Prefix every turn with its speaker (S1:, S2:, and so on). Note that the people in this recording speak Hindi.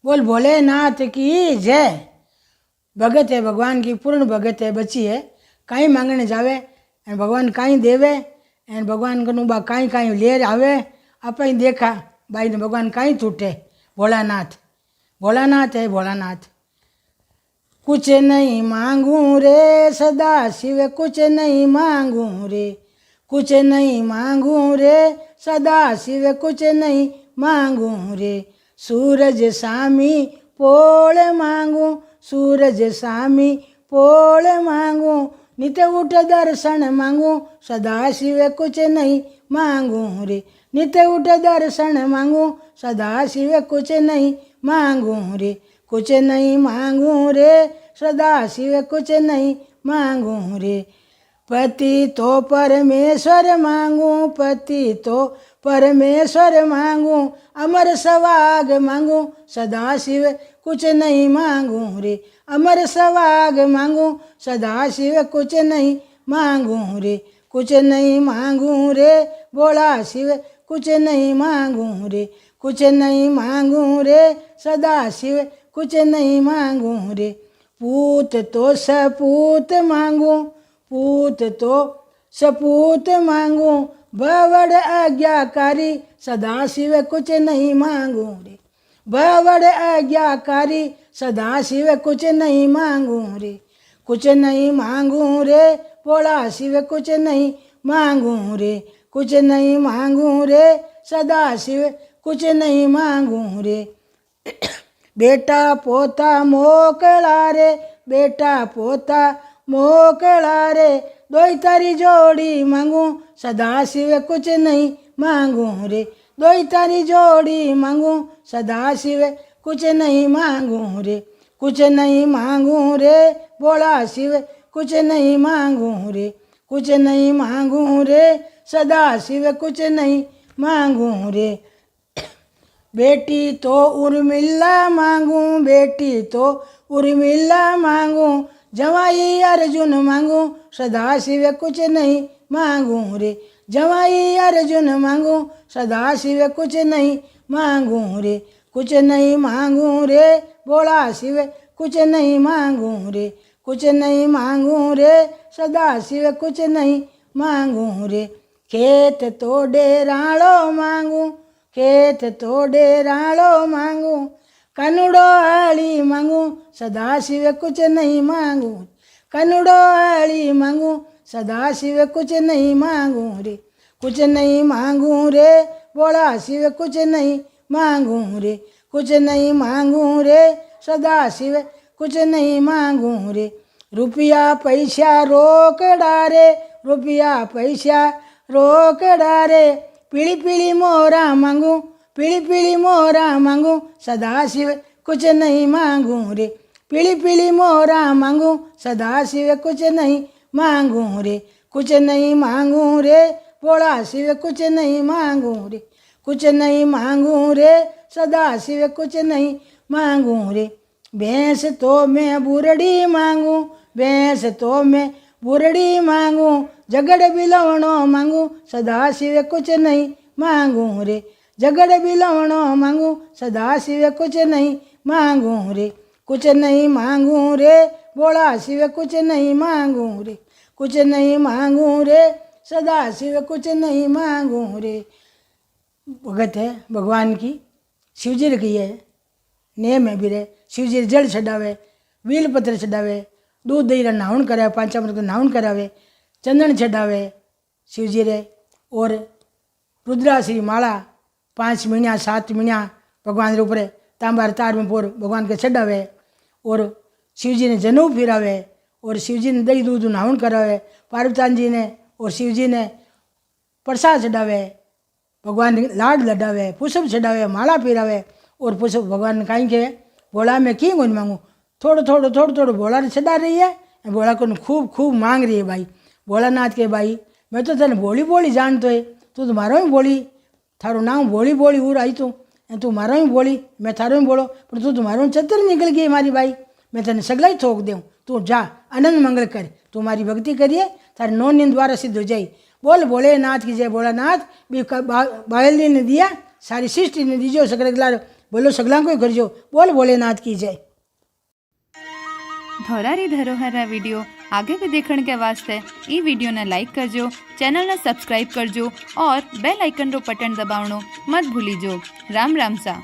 S1: बोल भोलेनाथ की जय। भगत है भगवान की पूर्ण भगत है, बची है कहीं मांगने जावे एंड भगवान कहीं देवे एंड भगवान को बा कहीं कहीं लेर आवे। आप ही देखा भाई ने भगवान कहीं छूटे। भोलानाथ भोलानाथ है भोलानाथ। कुछ नहीं मांगू रे सदा शिव, कुछ नहीं मांगू रे, कुछ नहीं मांगू रे सदा शिव, कुछ नहीं मांगू रे। सूरज सामी पोल मांगू, सूरज सामी पोल मांगू, नित्य उठ दर्शन मांगू सदा शिव, कुछ नहीं मांगू रे। नित्य उठ दर्शन मांगू सदा शिव, कुछ नहीं मांगू रे। कुछ नहीं मांगू रे सदा शिव, कुछ नहीं मांगू रे। पति तो परमेश्वर मांगू, पति तो परमेश्वर मांगू, अमर सवाग मांगू सदा शिव, कुछ नहीं मांगू रे। अमर सवाग मांगू सदा शिव, कुछ नहीं मांगू रे। कुछ नहीं मांगू रे बोला शिव, कुछ नहीं मांगू रे। कुछ नहीं मांगू रे सदा शिव, कुछ नहीं मांगू रे। पूत तो सपूत मांगू, पूत तो सपूत मांगू, बवड़ आज्ञाकारी सदा शिव, कुछ नहीं मांगू रे। बवड़ आज्ञाकारी सदा शिव, कुछ नहीं मांगू रे। कुछ नहीं मांगू रे बोला शिव, कुछ नहीं मांगू रे। कुछ नहीं मांगू रे सदा शिव, कुछ नहीं मांगू रे। बेटा पोता मोकला रे, बेटा पोता मोकला रे, दोई तारी जोड़ी मांगू सदा शिव, कुछ नहीं मांगू रे। दोई तारी जोड़ी मांगू सदा शिव, कुछ नहीं मांगू रे। कुछ नहीं मांगू रे बोला शिव, कुछ नहीं मांगू रे। कुछ नहीं मांगू रे सदा शिव, कुछ नहीं मांगू रे। बेटी तो उर्मिला मांगू, बेटी तो उर्मिला मांगू, जवाई अर्जुन मांगू सदा शिव, कुछ नहीं मांगू रे। जवाई अर्जुन मांगू सदा शिव, कुछ नहीं मांगू रे। कुछ नहीं मांगू रे बोला शिव, कुछ नहीं मांगू रे। कुछ नहीं मांगू रे सदा शिव, कुछ नहीं मांगू रे। खेत तो डेराड़ो मांगू, खेत तो डेराड़ो मांगू, कनुड़ो आली मांगू सदा शिव, कुछ नहीं मांगू। कनुड़ो आली मांगू सदा शिव, कुछ नहीं मांगू रे। कुछ नहीं मांगू रे बोला शिव, कुछ नहीं मांगू रे। कुछ नहीं मांगू रे सदा शिव, कुछ नहीं मांगू रे। रुपया पैसा रोक डारे, रुपया पैसा रोक डारे, पीली पीली मोरा मांगू, पीली पीली मोरा मांगू सदा शिव, कुछ नहीं मांगू रे। पीली पीली मोरा मांगू सदा शिव, कुछ नहीं मांगू रे। कुछ नहीं मांगू रे बोला शिव, कुछ नहीं मांगू रे। कुछ नहीं मांगू रे सदा शिव, कुछ नहीं मांगू रे। भैंस तो मैं बुरड़ी मांगू, भैंस तो मैं बुरड़ी मांगू, जगड़ बिलवणो मांगू सदा शिव, कुछ नहीं मांगू रे। जगड़ बिलवणो मांगू सदा शिव, कुछ नहीं मांगू रे। कुछ नहीं मांगू रे बोला शिव, कुछ नहीं मांगू रे। कुछ नहीं मांगू रे सदा शिव, कुछ नहीं मांगू रे। भगत है भगवान की, शिवजी की है नेम है भी रे। शिवजी जल चढ़ावे, वील पत्र चढ़ावे, दूध दही नाहण करावे, पंचामृत नाहण करावे, चंदन चढ़ावे शिवजी रे। और रुद्राश्री माला 5 महीना 7 महीना भगवान रे ऊपर तांबार तार में पोर भगवान के चढ़ावे। और शिवजी ने जनेऊ फिरावे, और शिवजी ने दही दूध नाहण करावे, पार्वती जी ने और शिवजी ने प्रसाद चढ़ावे, भगवान ने लाड लडावे, पुष्प चढ़ावे, माला फिरावे। और पुष्प भगवान ने कहीं कहे भोला मैं क्यों कोई मांगू, थोड़ो थोड़ो थोड़ो थोड़ो भोला ने चढ़ा रही है, भोला को खूब खूब मांग रही है भाई। भोलानाथ के भाई मैं तो तेने बोली बोली जानतो है, तू तो मारो ही बोली, थारो नाम बोली बोली उर आई तू मारो ही बोली, मैं थारो ही बोलो, पर तू तो मारो चतर निकल गई मारी भाई, मैं तेने सगला ही थोक दूँ, तू जा आनंद मंगल कर, तू मारी भक्ति करिए थारे 9 दिन द्वारा सिद्ध हो जाए। बोल भोलेनाथ की जय। भोलानाथ भी बायली ने दिया, सारी सृष्टि ने दीजो, सकल बोलो सगला को करजो। बोल भोलेनाथ की जय।
S2: धोरारी धरोहर विडियो आगे भी देखने के वास्ते ई वीडियो ने लाइक करजो, चैनल ने सब्सक्राइब करजो और बेल आइकन रो बटन दबावनो मत भूलीजो। राम राम सा।